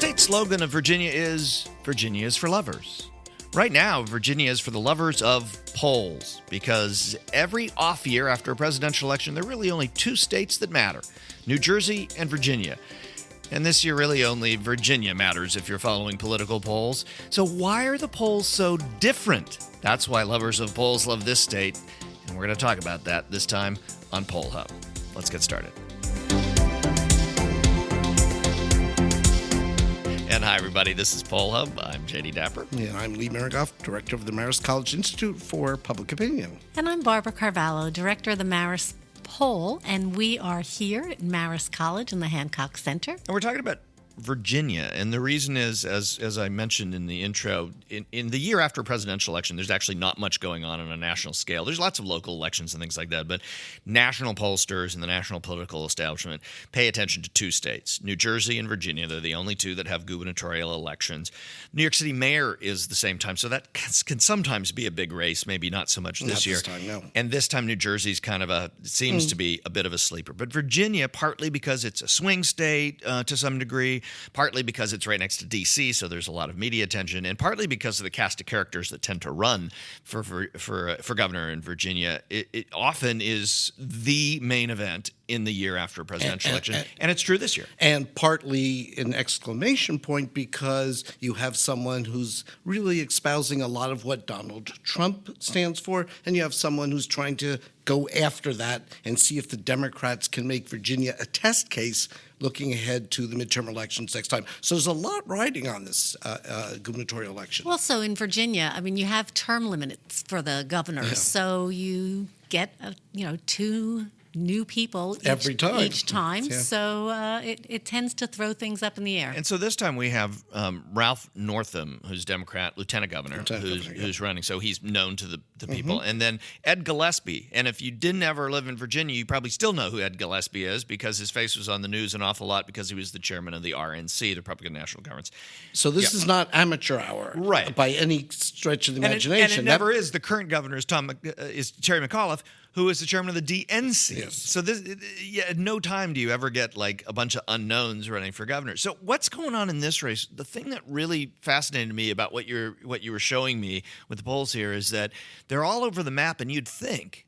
state slogan of Virginia is for lovers. Right now, Virginia is for the lovers of polls, because every off year after a presidential election, there are really only two states that matter, New Jersey and Virginia. And this year, really only Virginia matters if you're following political polls. So why are the polls so different? That's why lovers of polls love this state. And we're going to talk about that this time on Poll Hub. Let's get started. And hi, everybody. This is Poll Hub. I'm J.D. Dapper. And I'm Lee Marigoff, Director of the Marist College Institute for Public Opinion. And I'm Barbara Carvalho, Director of the Marist Poll, and we are here at Marist College in the Hancock Center. And we're talking about Virginia, and the reason is, as I mentioned in the intro, in the year after a presidential election, there's actually not much going on a national scale. There's lots of local elections and things like that, but national pollsters and the national political establishment pay attention to two states, New Jersey and Virginia. They're the only two that have gubernatorial elections. New York City mayor is the same time, so that can sometimes be a big race, maybe not so much this year. This time, no. And this time, New Jersey's kind of seems to be a bit of a sleeper. But Virginia, partly because it's a swing state to some degree, partly because it's right next to D.C., so there's a lot of media attention, and partly because of the cast of characters that tend to run for governor in Virginia. It often is the main event in the year after a presidential election, and it's true this year. And partly an exclamation point because you have someone who's really espousing a lot of what Donald Trump stands for, and you have someone who's trying to go after that and see if the Democrats can make Virginia a test case looking ahead to the midterm elections next time. So there's a lot riding on this gubernatorial election. Well, so in Virginia, I mean, you have term limits for the governors, so you get, two new people each time. Yeah. So it tends to throw things up in the air. And so this time we have Ralph Northam, who's Democrat, Lieutenant Governor, who's running. So he's known to the people. And then Ed Gillespie. And if you didn't ever live in Virginia, you probably still know who Ed Gillespie is because his face was on the news an awful lot because he was the chairman of the RNC, the Republican National Conference. So this is not amateur hour by any stretch of the imagination. And it never is. The current governor is Terry McAuliffe, who is the chairman of the DNC. Yes. So at no time do you ever get like a bunch of unknowns running for governor. So what's going on in this race? The thing that really fascinated me about what you were showing me with the polls here is that they're all over the map, and you'd think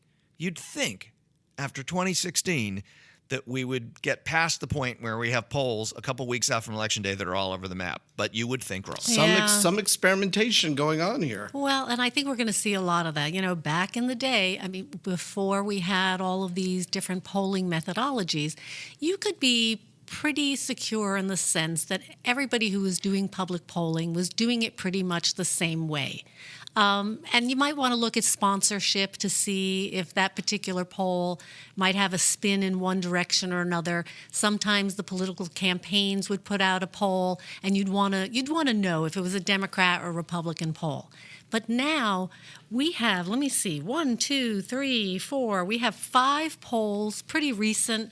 after 2016 that we would get past the point where we have polls a couple weeks out from Election Day that are all over the map. But you would think wrong. Some experimentation going on here. Well, and I think we're going to see a lot of that. Back in the day, I mean, before we had all of these different polling methodologies, you could be pretty secure in the sense that everybody who was doing public polling was doing it pretty much the same way. And you might want to look at sponsorship to see if that particular poll might have a spin in one direction or another. Sometimes the political campaigns would put out a poll, and you'd want to know if it was a Democrat or Republican poll. But now we have, let me see, 1, 2, 3, 4. We have 5 polls, pretty recent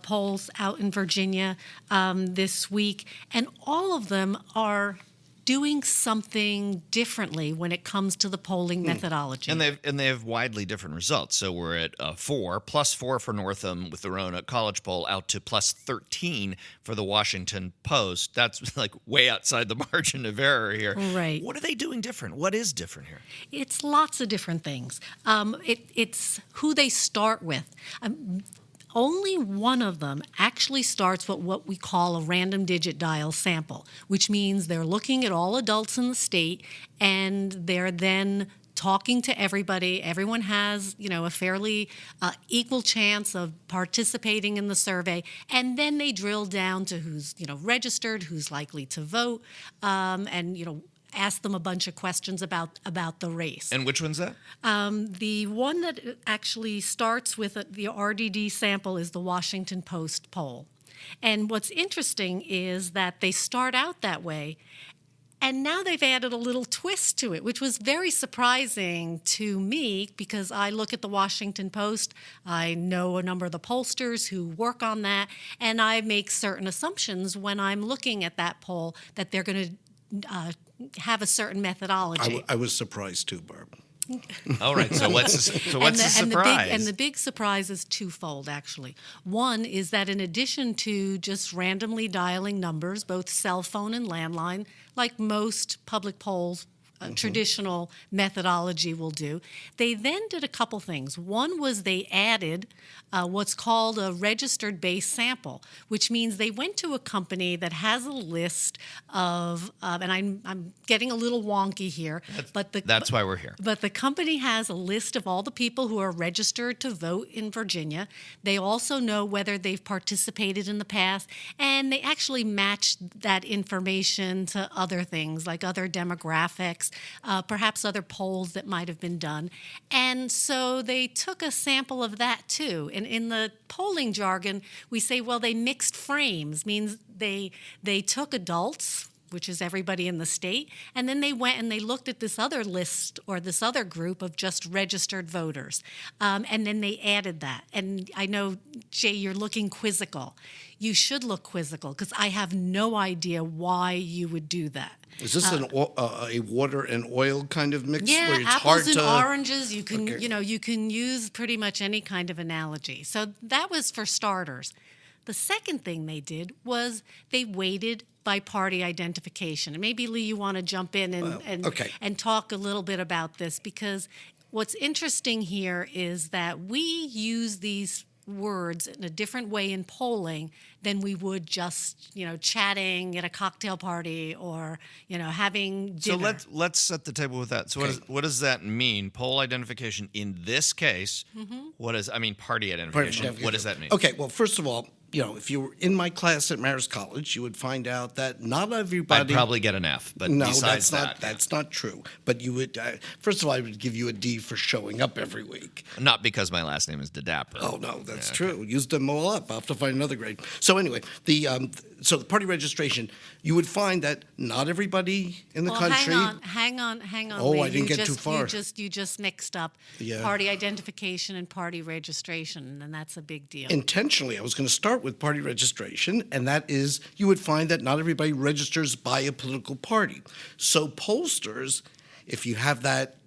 polls out in Virginia this week, and all of them are doing something differently when it comes to the polling methodology. And they have widely different results. So we're at 4, +4 for Northam with their own college poll, out to +13 for the Washington Post. That's like way outside the margin of error here. Right. What are they doing different? What is different here? It's lots of different things. It's who they start with. Only one of them actually starts with what we call a random digit dial sample, which means they're looking at all adults in the state and they're then talking to everybody. Everyone has, a fairly equal chance of participating in the survey. And then they drill down to who's, registered, who's likely to vote, and, ask them a bunch of questions about the race. And which one's that? The one that actually starts with the RDD sample is the Washington Post poll. And what's interesting is that they start out that way, and now they've added a little twist to it, which was very surprising to me because I look at the Washington Post, I know a number of the pollsters who work on that, and I make certain assumptions when I'm looking at that poll that they're going to have a certain methodology. I was surprised too, Barb. All right. So what's the surprise? And the big surprise is twofold, actually. One is that in addition to just randomly dialing numbers, both cell phone and landline, like most public polls, traditional methodology will do, they then did a couple things. One was they added what's called a registered base sample, which means they went to a company that has a list of, and I'm getting a little wonky here, That's why we're here. but the company has a list of all the people who are registered to vote in Virginia. They also know whether they've participated in the past, and they actually match that information to other things like other demographics, perhaps other polls that might have been done. And so they took a sample of that too. And in the polling jargon, we say, well, they mixed frames, means they took adults, which is everybody in the state, and then they went and they looked at this other list or this other group of just registered voters, and then they added that. And I know, Jay, you're looking quizzical. You should look quizzical because I have no idea why you would do that. Is this a water and oil kind of mix? Yeah, where it's apples hard and to... oranges. You can, Okay. you can use pretty much any kind of analogy. So that was for starters. The second thing they did was they weighted by party identification. And maybe, Lee, you want to jump in and talk a little bit about this, because what's interesting here is that we use these words in a different way in polling than we would just, chatting at a cocktail party or, having dinner. So let's set the table with that. So what does that mean? Poll identification in this case, party identification. What does that mean? Okay, well, first of all, if you were in my class at Marist College, you would find out that not everybody... I'd probably get an F, but no, besides that's not true. But you would, first of all, I would give you a D for showing up every week. Not because my last name is DeDapper. Oh, no, that's true. Used them all up. I'll have to find another grade. So anyway, the party registration, you would find that not everybody in the country... Hang on, Oh, Lee. I didn't get too far. You just mixed up party identification and party registration, and that's a big deal. Intentionally, I was going to start with party registration, and that is you would find that not everybody registers by a political party. So pollsters, if you have that,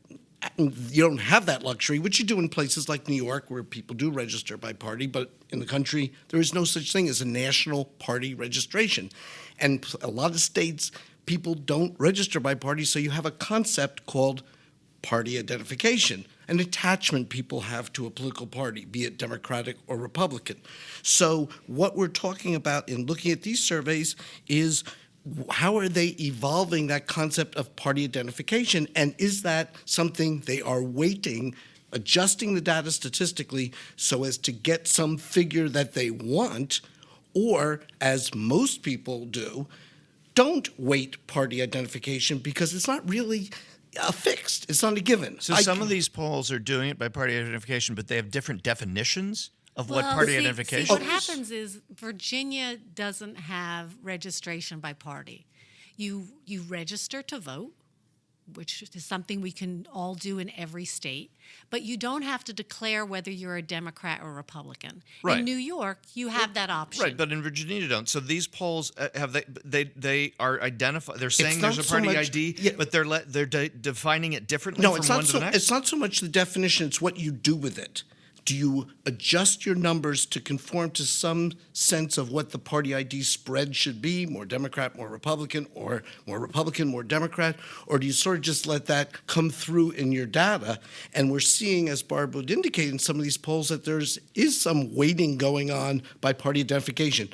you don't have that luxury, which you do in places like New York where people do register by party, but in the country, there is no such thing as a national party registration. And a lot of states, people don't register by party, so you have a concept called party identification, an attachment people have to a political party, be it Democratic or Republican. So what we're talking about in looking at these surveys is how are they evolving that concept of party identification, and is that something they are weighting, adjusting the data statistically so as to get some figure that they want, or, as most people do, don't weight party identification because it's not really fixed. It's not a given. So some of these polls are doing it by party identification, but they have different definitions of what party identification see, is. what happens is Virginia doesn't have registration by party. You register to vote, which is something we can all do in every state, but you don't have to declare whether you're a Democrat or Republican. Right. In New York, you have that option. Right, but in Virginia you don't. So these polls they are identified. They're saying there's a so party much- ID, yeah. but they're defining it differently No, from it's one not to so. the next. It's not so much the definition; it's what you do with it. Do you adjust your numbers to conform to some sense of what the party ID spread should be, more Democrat, more Republican, or more Republican, more Democrat? Or do you sort of just let that come through in your data? And we're seeing, as Barb would indicate in some of these polls, that is some weighting going on by party identification.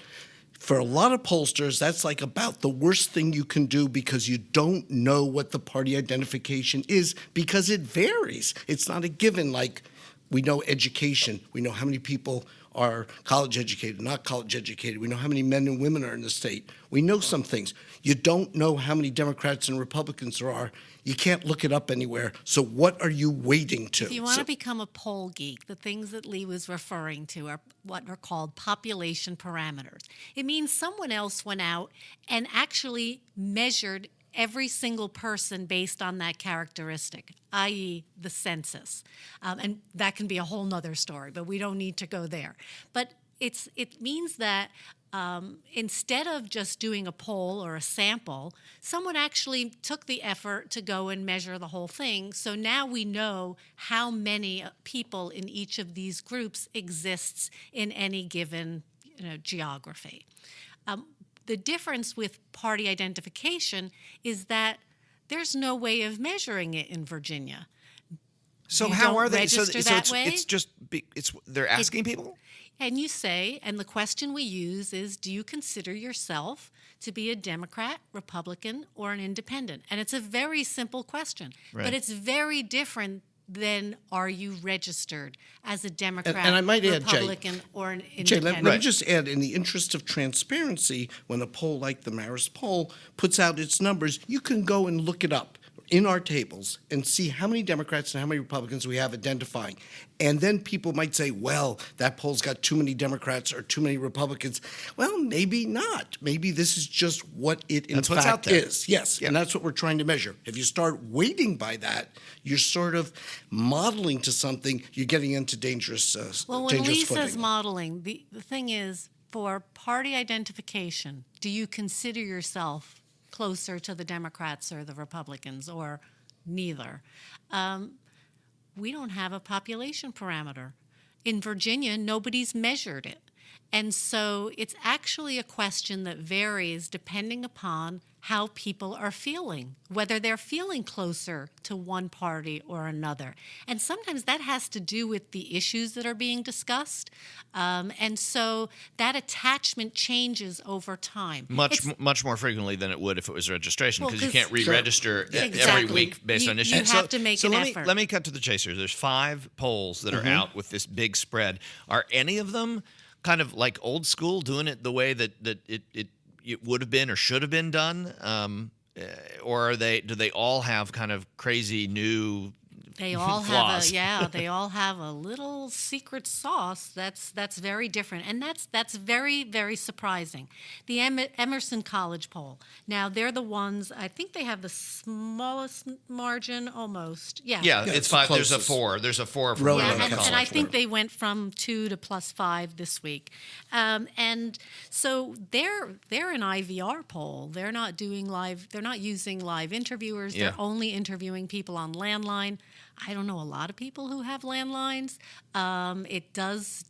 For a lot of pollsters, that's like about the worst thing you can do because you don't know what the party identification is because it varies. It's not a given like we know education. We know how many people are college educated, not college educated. We know how many men and women are in the state. We know some things. You don't know how many Democrats and Republicans there are. You can't look it up anywhere. So what are you waiting to? If you want to become a poll geek, the things that Lee was referring to are what are called population parameters. It means someone else went out and actually measured every single person based on that characteristic, i.e. the census. And that can be a whole nother story, but we don't need to go there. But it means that instead of just doing a poll or a sample, someone actually took the effort to go and measure the whole thing. So now we know how many people in each of these groups exists in any given geography. The difference with party identification is that there's no way of measuring it in Virginia. So You how don't are they? So, register so that it's, way? it's just they're asking people. And you say, and the question we use is, do you consider yourself to be a Democrat, Republican, or an independent? And it's a very simple question, Right. but it's very different than are you registered as a Democrat, And I might add, Jay, Republican, or an Jay, independent? let me just add, in the interest of transparency, when a poll like the Marist poll puts out its numbers, you can go and look it up in our tables and see how many Democrats and how many Republicans we have identifying. And then people might say, well, that poll's got too many Democrats or too many Republicans. Well, maybe not. Maybe this is just what it in That's what's out fact there. is. Yes, Yeah. and that's what we're trying to measure. If you start weighting by that, you're sort of modeling to something, you're getting into dangerous Well, when dangerous Lee footing. says modeling, the thing is, for party identification, do you consider yourself closer to the Democrats or the Republicans, or neither? We don't have a population parameter. In Virginia, nobody's measured it. And so it's actually a question that varies depending upon how people are feeling, whether they're feeling closer to one party or another. And sometimes that has to do with the issues that are being discussed. And so that attachment changes over time. Much more frequently than it would if it was registration, Well, because you 'cause- can't re-register every Exactly. week based You- on you issues. have to make so an let effort. let me cut to the chase here. There's 5 polls that are out with this big spread. Are any of them kind of like old school, doing it the way that it would have been or should have been done, or do they all have kind of crazy new They all flaws? they all have a little secret sauce that's very different, and that's very, very surprising. The Emerson College poll. Now they're the ones, I think they have the smallest margin almost. Yeah, It's it's 5. the There's a closest. 4. There's a 4 from Really Yeah, Roanoke low and College. I think there. they went from 2 to +5 this week, and so they're an IVR poll. They're not doing live. They're not using live interviewers. Yeah. They're only interviewing people on landline. I don't know a lot of people who have landlines. It does.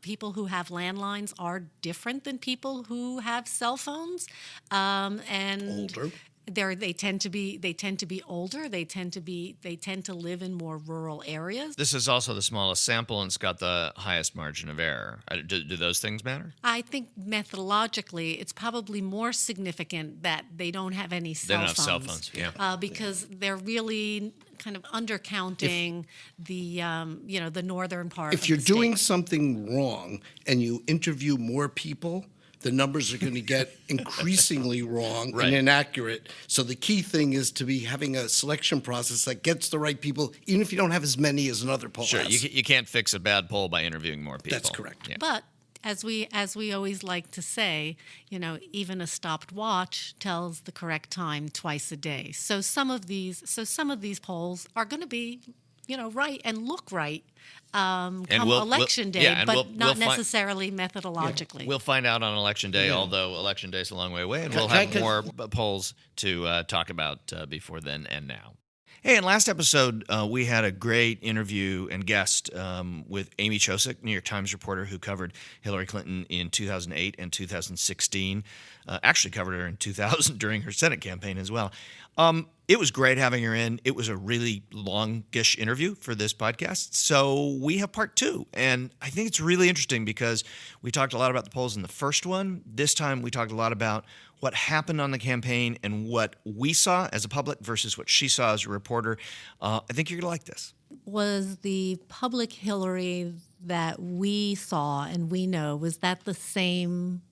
People who have landlines are different than people who have cell phones, and Older. They tend to be older. They tend to live in more rural areas. This is also the smallest sample, and it's got the highest margin of error. Do those things matter? I think methodologically, it's probably more significant that they don't have any cell don't phones. have cell phones, yeah. Because they're really kind of undercounting the northern part. If of you're the state. doing something wrong and you interview more people, the numbers are going to get increasingly wrong Right. and inaccurate. So the key thing is to be having a selection process that gets the right people, even if you don't have as many as another poll Sure, has. you can't fix a bad poll by interviewing more people. That's correct. Yeah. But as we always like to say, even a stopped watch tells the correct time twice a day. So some of these polls are going to be, right and look right come election day, and but we'll not find- necessarily methodologically. We'll find out on Election Day, although Election Day is a long way away, and we'll Can- have more polls to talk about before then and now. Hey, in last episode, we had a great interview and guest with Amy Chosick, New York Times reporter who covered Hillary Clinton in 2008 and 2016. Actually covered her in 2000 during her Senate campaign as well. It was great having her in. It was a really longish interview for this podcast. So we have part 2. And I think it's really interesting because we talked a lot about the polls in the first one. This time we talked a lot about what happened on the campaign and what we saw as a public versus what she saw as a reporter. I think you're going to like this. Was the public Hillary that we saw and we know, was that the same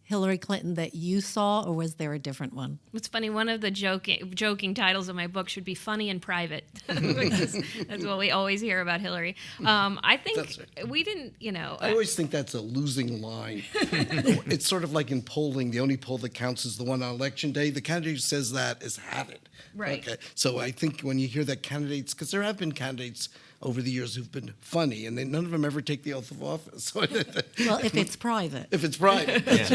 Hillary Clinton that you saw, or was there a different one? It's funny, one of the joking titles of my book should be Funny in Private, because that's what we always hear about Hillary. I think That's right. we didn't, I always think that's a losing line. It's sort of like in polling, the only poll that counts is the one on Election Day. The candidate who says that has had it. Right. Okay. So I think when you hear that candidates, because there have been candidates over the years who've been funny, and none of them ever take the oath of office. Well, if it's private. If it's private. That's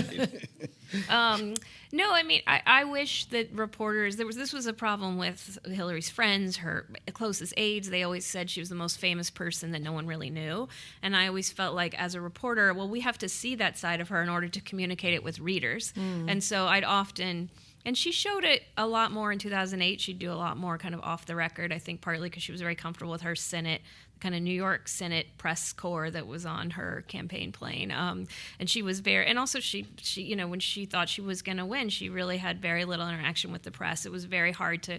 right. No, I mean, I wish that reporters, this was a problem with Hillary's friends, her closest aides. They always said she was the most famous person that no one really knew. And I always felt like, as a reporter, well, we have to see that side of her in order to communicate it with readers. And so I'd often... And she showed it a lot more in 2008. She'd do a lot more kind of off the record, I think partly because she was very comfortable with her Senate, kind of New York Senate press corps that was on her campaign plane. And she was very, and also she, you know, when she thought she was going to win, she really had very little interaction with the press. It was very hard to,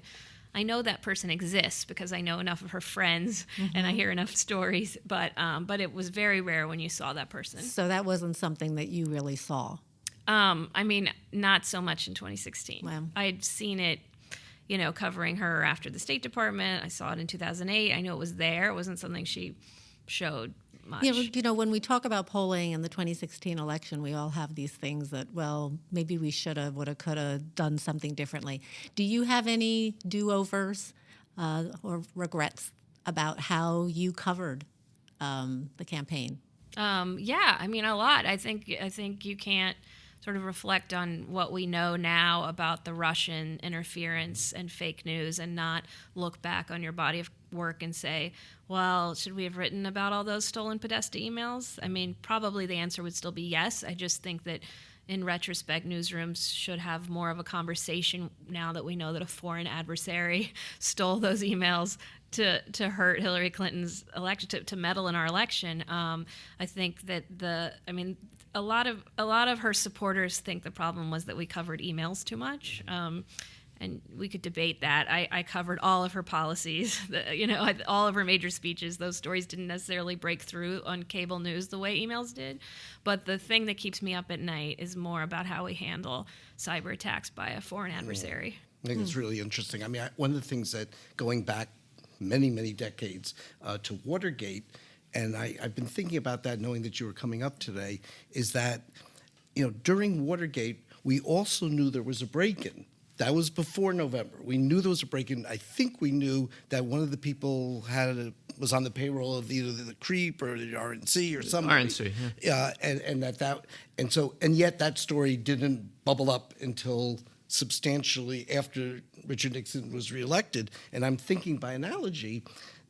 I know that person exists because I know enough of her friends and I hear enough stories, but it was very rare when you saw that person. So that wasn't something that you really saw. I mean, not so much in 2016. Wow. I had seen it, you know, covering her after the State Department. I saw it in 2008. I knew it was there. It wasn't something she showed much. Yeah, you know, when we talk about polling in the 2016 election, we all have these things that, well, maybe we should have, would have, could have done something differently. Do you have any do-overs or regrets about how you covered the campaign? Yeah, I mean, a lot. I think you can't sort of reflect on what we know now about the Russian interference and fake news and not look back on your body of work and say, well, should we have written about all those stolen Podesta emails? I mean, probably the answer would still be yes. I just think that in retrospect, newsrooms should have more of a conversation now that we know that a foreign adversary stole those emails to hurt Hillary Clinton's election, to meddle in our election. I think that a lot of her supporters think the problem was that we covered emails too much. And we could debate that. I covered all of her policies, all of her major speeches. Those stories didn't necessarily break through on cable news the way emails did. But the thing that keeps me up at night is more about how we handle cyber attacks by a foreign adversary. I think it's really interesting. I mean, one of the things that, going back many, many decades to Watergate, and I've been thinking about that knowing that you were coming up today, is that, during Watergate, we also knew there was a break-in. That was before November. We knew there was a break-in. I think we knew that one of the people was on the payroll of either the CREEP or the RNC or something. RNC, yeah. And yet that story didn't bubble up until substantially after Richard Nixon was reelected. And I'm thinking by analogy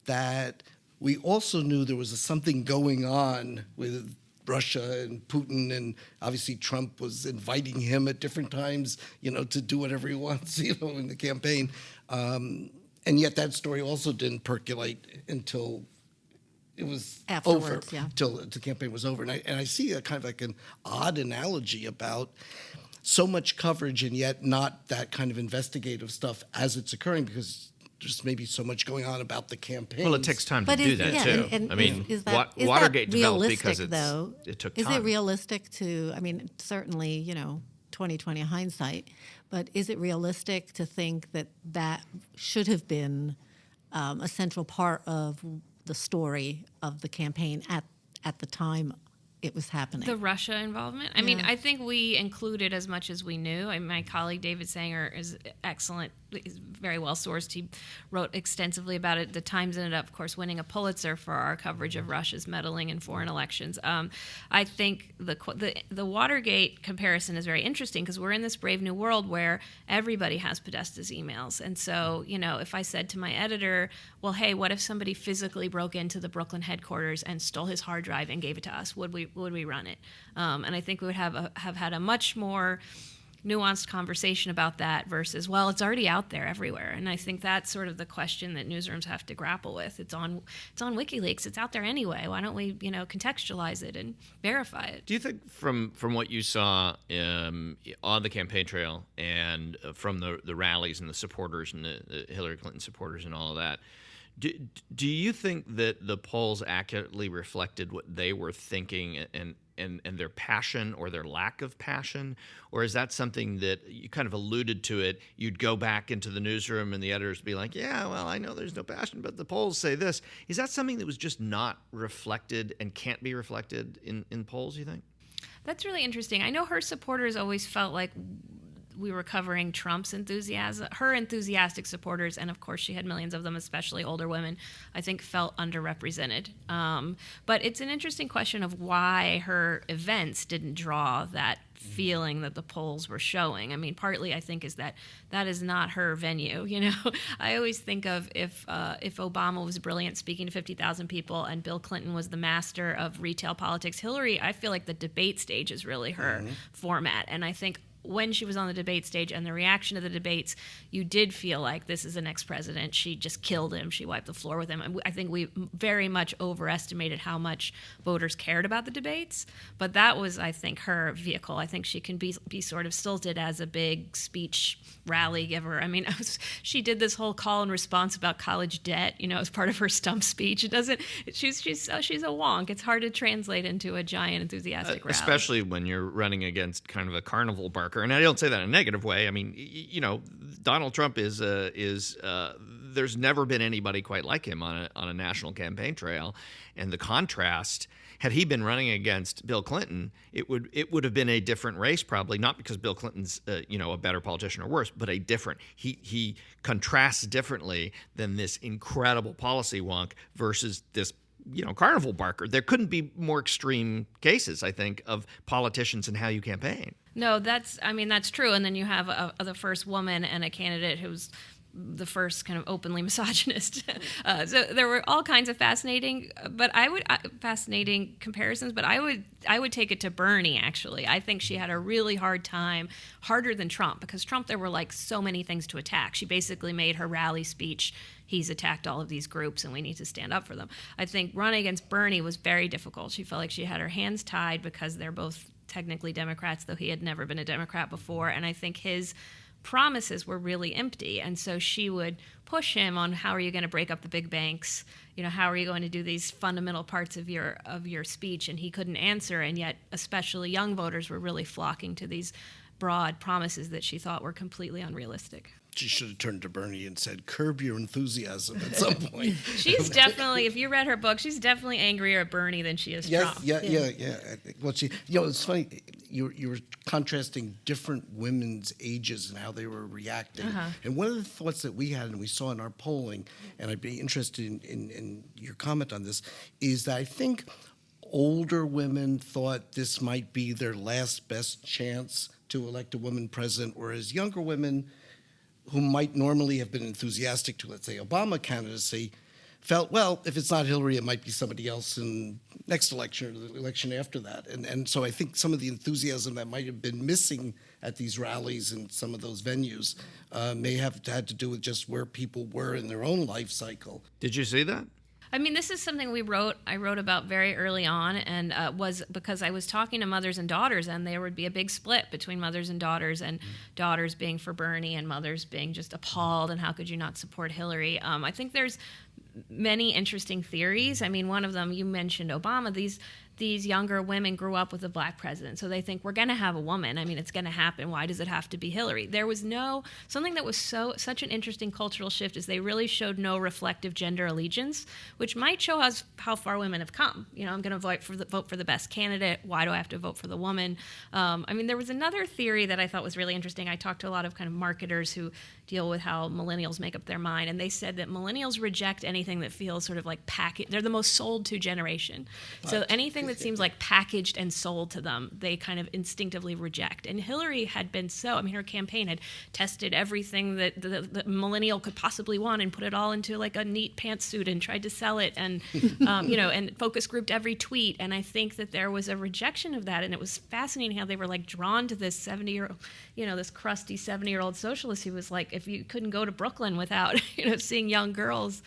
that we also knew there was something going on with Russia and Putin, and obviously Trump was inviting him at different times, to do whatever he wants, in the campaign. And yet that story also didn't percolate until it was afterwards, over, till the campaign was over. And I see a kind of like an odd analogy about so much coverage and yet not that kind of investigative stuff as it's occurring, because there's maybe so much going on about the campaign. Well, it takes time to do that, too. And I mean, is that Watergate developed because though? It took time. Is it realistic to, certainly, 2020 hindsight, but is it realistic to think that that should have been a central part of the story of the campaign at the time it was happening? The Russia involvement? I mean, I think we included as much as we knew. My colleague David Sanger is excellent. He's very well sourced. He wrote extensively about it. The Times ended up, of course, winning a Pulitzer for our coverage of Russia's meddling in foreign elections. I think the Watergate comparison is very interesting because we're in this brave new world where everybody has Podesta's emails. And so, if I said to my editor, well, hey, what if somebody physically broke into the Brooklyn headquarters and stole his hard drive and gave it to us? Would we run it? And I think we would have had a much more nuanced conversation about that versus, well, it's already out there everywhere. And I think that's sort of the question that newsrooms have to grapple with. It's on WikiLeaks. It's out there anyway. Why don't we, contextualize it and verify it? Do you think from what you saw on the campaign trail and from the rallies and the supporters and the Hillary Clinton supporters and all of that, do you think that the polls accurately reflected what they were thinking and their passion or their lack of passion? Or is that something that you kind of alluded to it? You'd go back into the newsroom and the editors would be like, yeah, well, I know there's no passion, but the polls say this. Is that something that was just not reflected and can't be reflected in polls, you think? That's really interesting. I know her supporters always felt like we were covering Trump's enthusiasm, her enthusiastic supporters, and of course she had millions of them, especially older women, I think felt underrepresented. But it's an interesting question of why her events didn't draw that feeling that the polls were showing. I mean, partly I think is that is not her venue. You know, I always think of if Obama was brilliant speaking to 50,000 people and Bill Clinton was the master of retail politics, Hillary, I feel like the debate stage is really her format. And I think when she was on the debate stage and the reaction to the debates, you did feel like this is the next president. She just killed him. She wiped the floor with him. And I think we very much overestimated how much voters cared about the debates. But that was, I think, her vehicle. I think she can be sort of stilted as a big speech rally giver. I mean, she did this whole call and response about college debt, you know, as part of her stump speech. It doesn't. She's a wonk. It's hard to translate into a giant enthusiastic rally. Especially when you're running against kind of a carnival barker. And I don't say that in a negative way. I mean, you know, Donald Trump is there's never been anybody quite like him on a national campaign trail. And the contrast, had he been running against Bill Clinton, it would have been a different race, probably, not because Bill Clinton's a better politician or worse, but a different. He contrasts differently than this incredible policy wonk versus this carnival barker. There couldn't be more extreme cases, I think, of politicians and how you campaign. No, that's true. And then you have the first woman and a candidate who's the first kind of openly misogynist. So there were all kinds of fascinating comparisons. But I would take it to Bernie. Actually, I think she had a really hard time, harder than Trump, because Trump there were like so many things to attack. She basically made her rally speech, he's attacked all of these groups and we need to stand up for them. I think running against Bernie was very difficult. She felt like she had her hands tied because they're both technically Democrats, though he had never been a Democrat before. And I think his promises were really empty. And so she would push him on, how are you going to break up the big banks? How are you going to do these fundamental parts of your speech? And he couldn't answer. And yet, especially young voters were really flocking to these broad promises that she thought were completely unrealistic. She should have turned to Bernie and said, curb your enthusiasm at some point. She's definitely, if you read her book, she's definitely angrier at Bernie than she is Trump. Yeah. Well, it's funny. You were contrasting different women's ages and how they were reacting. And one of the thoughts that we had and we saw in our polling, and I'd be interested in your comment on this, is that I think older women thought this might be their last best chance to elect a woman president, whereas younger women who might normally have been enthusiastic to, let's say, Obama candidacy, felt, well, if it's not Hillary, it might be somebody else in next election or the election after that. And so I think some of the enthusiasm that might have been missing at these rallies and some of those venues may have had to do with just where people were in their own life cycle. Did you see that? I mean, this is something I wrote about very early on, and was because I was talking to mothers and daughters, and there would be a big split between mothers and daughters being for Bernie and mothers being just appalled, and how could you not support Hillary? I think there's many interesting theories. I mean, one of them, you mentioned Obama. These younger women grew up with a black president, so they think we're going to have a woman. I mean, it's going to happen. Why does it have to be Hillary? There was something that was such an interesting cultural shift is they really showed no reflective gender allegiance, which might show us how far women have come. I'm going to vote for the best candidate. Why do I have to vote for the woman? I mean, there was another theory that I thought was really interesting. I talked to a lot of kind of marketers who deal with how millennials make up their mind, and they said that millennials reject anything that feels sort of like packaged. They're the most sold to generation. So anything that seems like packaged and sold to them, they kind of instinctively reject. And Hillary had been her campaign had tested everything that the millennial could possibly want and put it all into like a neat pantsuit and tried to sell it and, and focus grouped every tweet. And I think that there was a rejection of that. And it was fascinating how they were like drawn to this 70-year-old, this crusty 70-year-old socialist who was like, if you couldn't go to Brooklyn without, seeing young girls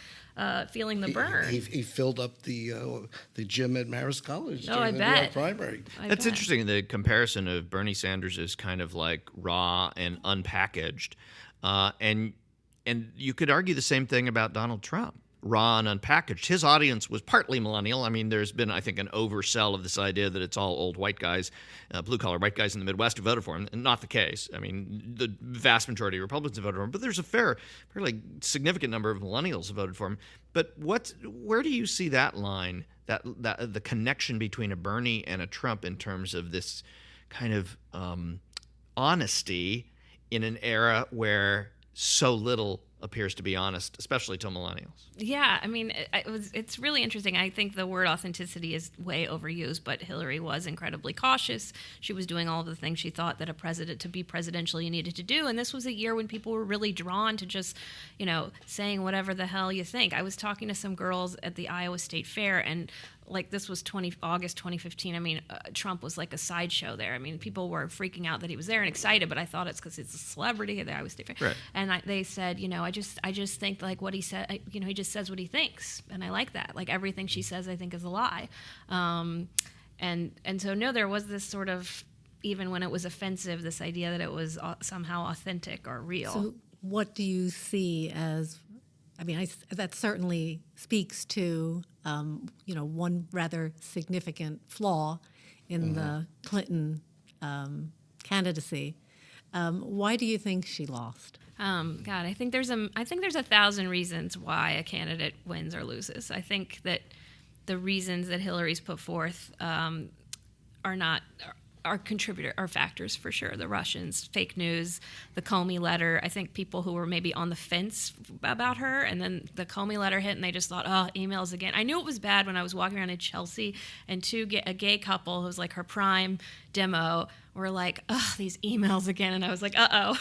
feeling the burn. He filled up the gym at Marist College during the New York primary. That's interesting. The comparison of Bernie Sanders is kind of like raw and unpackaged, and you could argue the same thing about Donald Trump. Raw and unpackaged. His audience was partly millennial. I mean, there's been, I think, an oversell of this idea that it's all old white guys, blue-collar white guys in the Midwest who voted for him, and not the case. I mean, the vast majority of Republicans have voted for him, but there's a fairly significant number of millennials who voted for him. But where do you see that line, that the connection between a Bernie and a Trump in terms of this kind of honesty in an era where so little appears to be honest, especially to millennials. Yeah, I mean, it's really interesting. I think the word authenticity is way overused, but Hillary was incredibly cautious. She was doing all of the things she thought that a president, to be presidential, you needed to do. And this was a year when people were really drawn to just, saying whatever the hell you think. I was talking to some girls at the Iowa State Fair, and this was August 2015. I mean, Trump was like a sideshow there. I mean, people were freaking out that he was there and excited, but I thought it's because he's a celebrity at the Iowa State Fair. Right. And they said, I just think like what he said, he just says what he thinks, and I like that. Like everything she says, I think is a lie. And so no, there was this sort of, even when it was offensive, this idea that it was somehow authentic or real. So what do you see as? I mean, that certainly speaks to, one rather significant flaw in the Clinton candidacy. Why do you think she lost? God, I think there's 1,000 reasons why a candidate wins or loses. I think that the reasons that Hillary's put forth are factors for sure. The Russians, fake news, the Comey letter. I think people who were maybe on the fence about her, and then the Comey letter hit, and they just thought, oh, emails again. I knew it was bad when I was walking around in Chelsea, and a gay couple who was like her prime demo were like, oh, these emails again. And I was like, uh-oh,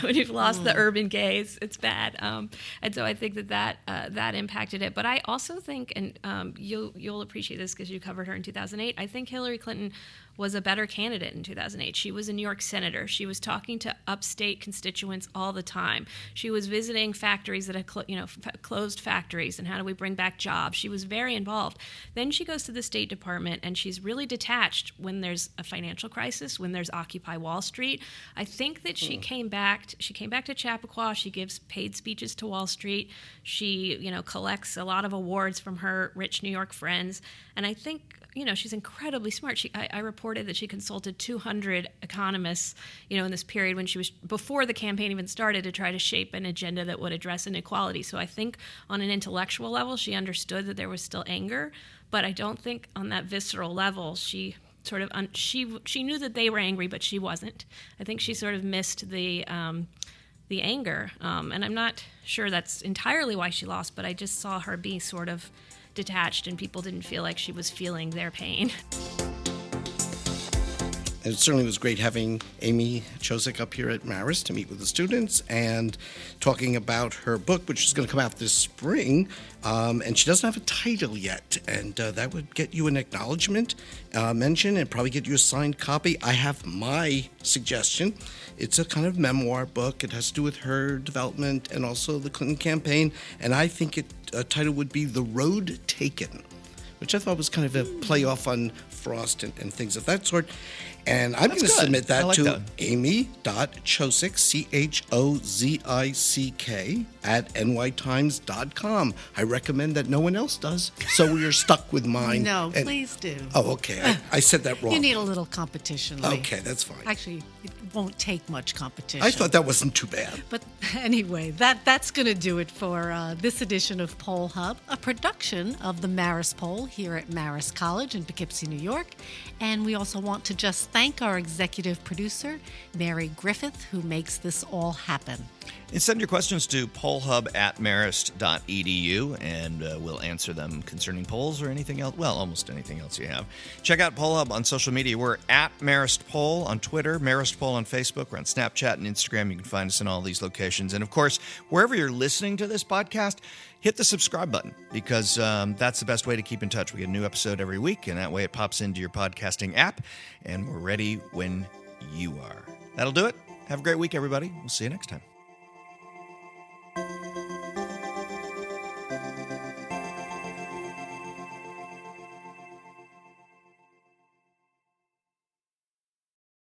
when you've lost the urban gays, it's bad. And so I think that impacted it. But I also think, and you'll appreciate this because you covered her in 2008, I think Hillary Clinton was a better candidate in 2008. She was a New York senator. She was talking to upstate constituents all the time. She was visiting factories that had closed factories, and how do we bring back jobs. She was very involved. Then she goes to the State Department, and she's really detached when there's a financial crisis, when there's Occupy Wall Street. I think that she came back to Chappaqua. She gives paid speeches to Wall Street. She, collects a lot of awards from her rich New York friends. And I think, she's incredibly smart. I reported that she consulted 200 economists, in this period when she was, before the campaign even started, to try to shape an agenda that would address inequality. So I think on an intellectual level, she understood that there was still anger, but I don't think on that visceral level, she sort of, she knew that they were angry, but she wasn't. I think she sort of missed the anger. And I'm not sure that's entirely why she lost, but I just saw her be sort of detached, and people didn't feel like she was feeling their pain. It certainly was great having Amy Chozick up here at Marist to meet with the students and talking about her book, which is going to come out this spring. And she doesn't have a title yet, and that would get you an acknowledgement mention and probably get you a signed copy. I have my suggestion. It's a kind of memoir book. It has to do with her development and also the Clinton campaign, and I think a title would be The Road Taken, which I thought was kind of a playoff on Frost and things of that sort. And I'm going to submit that to amy.chozick, CHOZICK, at nytimes.com. I recommend that no one else does, so you're stuck with mine. No, please do. Oh, okay. I said that wrong. You need a little competition, Lee. Okay, that's fine. Actually, it won't take much competition. I thought that wasn't too bad. But anyway, that's going to do it for this edition of Poll Hub, a production of the Marist Poll here at Marist College in Poughkeepsie, New York. And we also want to just thank our executive producer, Mary Griffith, who makes this all happen. And send your questions to pollhub@marist.edu, and we'll answer them concerning polls or anything else. Well, almost anything else you have. Check out Poll Hub on social media. We're at Marist Poll on Twitter, Marist Poll on Facebook. We're on Snapchat and Instagram. You can find us in all these locations. And, of course, wherever you're listening to this podcast, hit the subscribe button, because that's the best way to keep in touch. We get a new episode every week, and that way it pops into your podcasting app, and we're ready when you are. That'll do it. Have a great week, everybody. We'll see you next time.